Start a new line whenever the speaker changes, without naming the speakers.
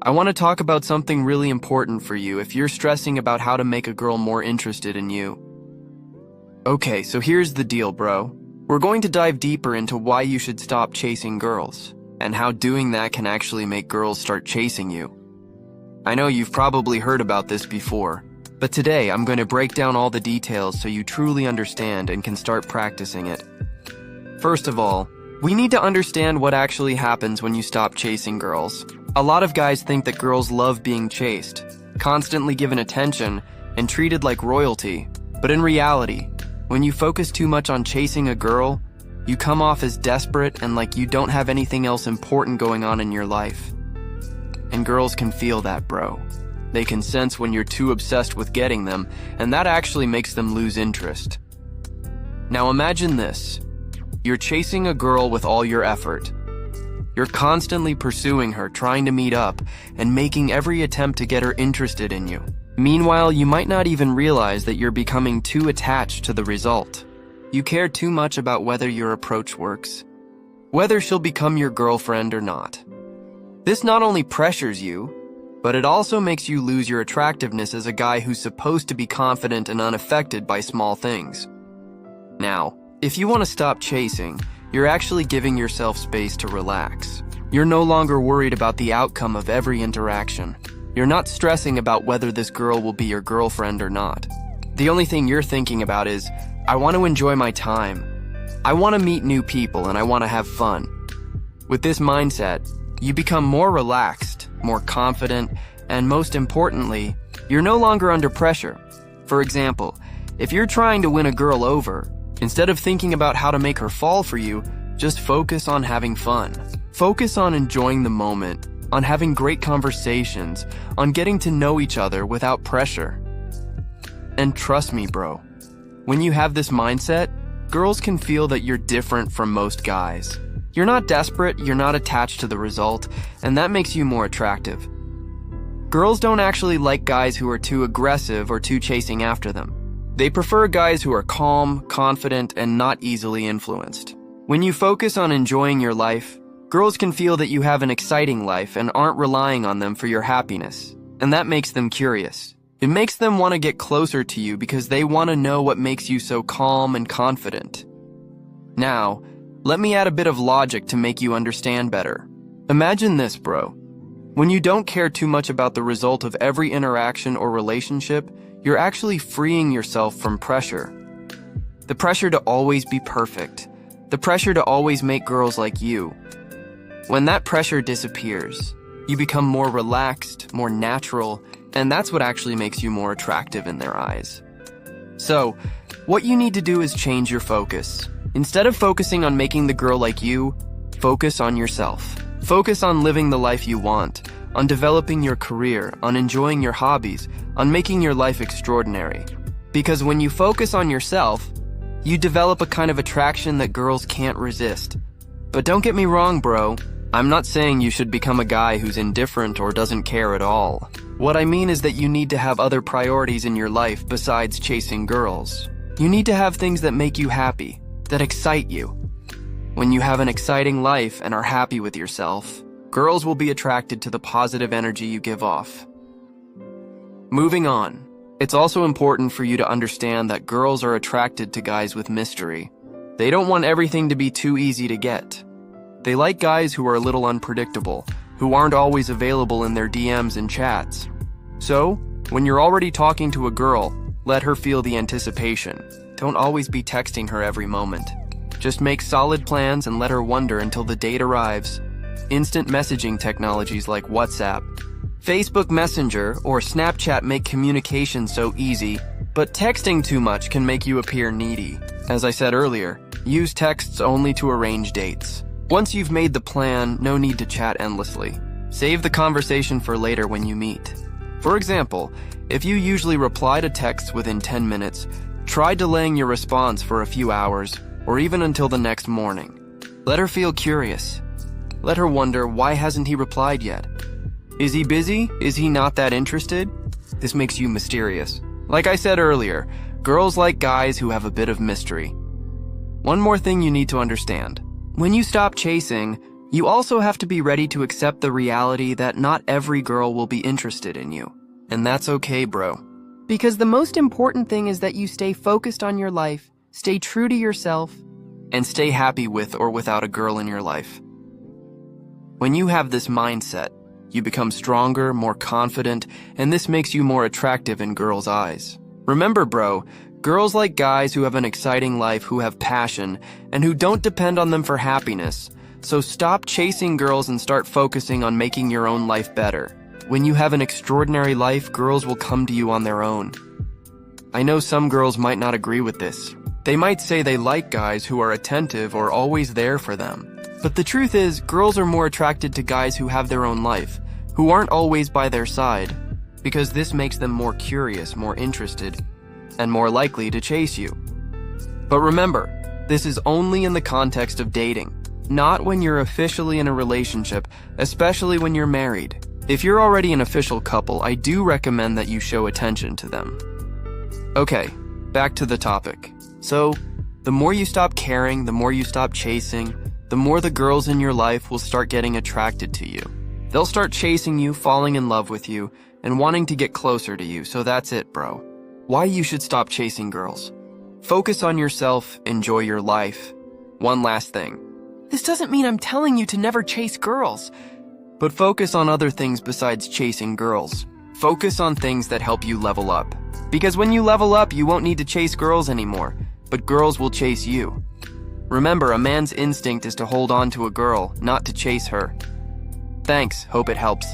I want to talk about something really important for you if you're stressing about how to make a girl more interested in you. Okay, so here's the deal, bro. We're going to dive deeper into why you should stop chasing girls, and how doing that can actually make girls start chasing you. I know you've probably heard about this before, but today I'm going to break down all the details so you truly understand and can start practicing it. First of all, we need to understand what actually happens when you stop chasing girls. A lot of guys think that girls love being chased, constantly given attention, and treated like royalty. But in reality, when you focus too much on chasing a girl, you come off as desperate and like you don't have anything else important going on in your life. And girls can feel that, bro. They can sense when you're too obsessed with getting them, and that actually makes them lose interest. Now imagine this. You're chasing a girl with all your effort. You're constantly pursuing her, trying to meet up, and making every attempt to get her interested in you. Meanwhile, you might not even realize that you're becoming too attached to the result. You care too much about whether your approach works, whether she'll become your girlfriend or not. This not only pressures you, but it also makes you lose your attractiveness as a guy who's supposed to be confident and unaffected by small things. Now, if you want to stop chasing, you're actually giving yourself space to relax. You're no longer worried about the outcome of every interaction. You're not stressing about whether this girl will be your girlfriend or not. The only thing you're thinking about is, I want to enjoy my time. I want to meet new people and I want to have fun. With this mindset, you become more relaxed, more confident, and most importantly, you're no longer under pressure. For example, if you're trying to win a girl over, instead of thinking about how to make her fall for you, just focus on having fun. Focus on enjoying the moment, on having great conversations, on getting to know each other without pressure. And trust me, bro, when you have this mindset, girls can feel that you're different from most guys. You're not desperate, you're not attached to the result, and that makes you more attractive. Girls don't actually like guys who are too aggressive or too chasing after them. They prefer guys who are calm, confident, and not easily influenced. When you focus on enjoying your life, girls can feel that you have an exciting life and aren't relying on them for your happiness, and that makes them curious. It makes them want to get closer to you because they want to know what makes you so calm and confident. Now, let me add a bit of logic to make you understand better. Imagine this, bro. When you don't care too much about the result of every interaction or relationship, you're actually freeing yourself from pressure. The pressure to always be perfect. The pressure to always make girls like you. When that pressure disappears, you become more relaxed, more natural, and that's what actually makes you more attractive in their eyes. So, what you need to do is change your focus. Instead of focusing on making the girl like you, focus on yourself. Focus on living the life you want, on developing your career, on enjoying your hobbies, on making your life extraordinary. Because when you focus on yourself, you develop a kind of attraction that girls can't resist. But don't get me wrong, bro. I'm not saying you should become a guy who's indifferent or doesn't care at all. What I mean is that you need to have other priorities in your life besides chasing girls. You need to have things that make you happy, that excite you. When you have an exciting life and are happy with yourself, girls will be attracted to the positive energy you give off. Moving on, it's also important for you to understand that girls are attracted to guys with mystery. They don't want everything to be too easy to get. They like guys who are a little unpredictable, who aren't always available in their DMs and chats. So, when you're already talking to a girl, let her feel the anticipation. Don't always be texting her every moment. Just make solid plans and let her wonder until the date arrives. Instant messaging technologies like WhatsApp, Facebook Messenger, or Snapchat make communication so easy, but texting too much can make you appear needy. As I said earlier, use texts only to arrange dates. Once you've made the plan, no need to chat endlessly. Save the conversation for later when you meet. For example, if you usually reply to texts within 10 minutes, try delaying your response for a few hours, or even until the next morning. Let her feel curious. Let her wonder, why hasn't he replied yet? Is he busy? Is he not that interested? This makes you mysterious. Like I said earlier, girls like guys who have a bit of mystery. One more thing you need to understand. When you stop chasing, You also have to be ready to accept the reality that not every girl will be interested in you. And that's okay, bro. Because the most important thing is that you stay focused on your life, stay true to yourself, and stay happy with or without a girl in your life. When you have this mindset, you become stronger, more confident, and this makes you more attractive in girls' eyes. Remember, bro, girls like guys who have an exciting life, who have passion, and who don't depend on them for happiness. So stop chasing girls and start focusing on making your own life better. When you have an extraordinary life, girls will come to you on their own. I know some girls might not agree with this. They might say they like guys who are attentive or always there for them. But the truth is, girls are more attracted to guys who have their own life, who aren't always by their side, because this makes them more curious, more interested, and more likely to chase you. But remember, this is only in the context of dating, not when you're officially in a relationship, especially when you're married. If you're already an official couple, I do recommend that you show attention to them. Okay, back to the topic. So, the more you stop caring, the more you stop chasing, the more the girls in your life will start getting attracted to you. They'll start chasing you, falling in love with you, and wanting to get closer to you, so that's it, bro. Why you should stop chasing girls. Focus on yourself, enjoy your life. One last thing. This doesn't mean I'm telling you to never chase girls, but focus on other things besides chasing girls. Focus on things that help you level up. Because when you level up, you won't need to chase girls anymore, but girls will chase you. Remember, a man's instinct is to hold on to a girl, not to chase her. Thanks, hope it helps.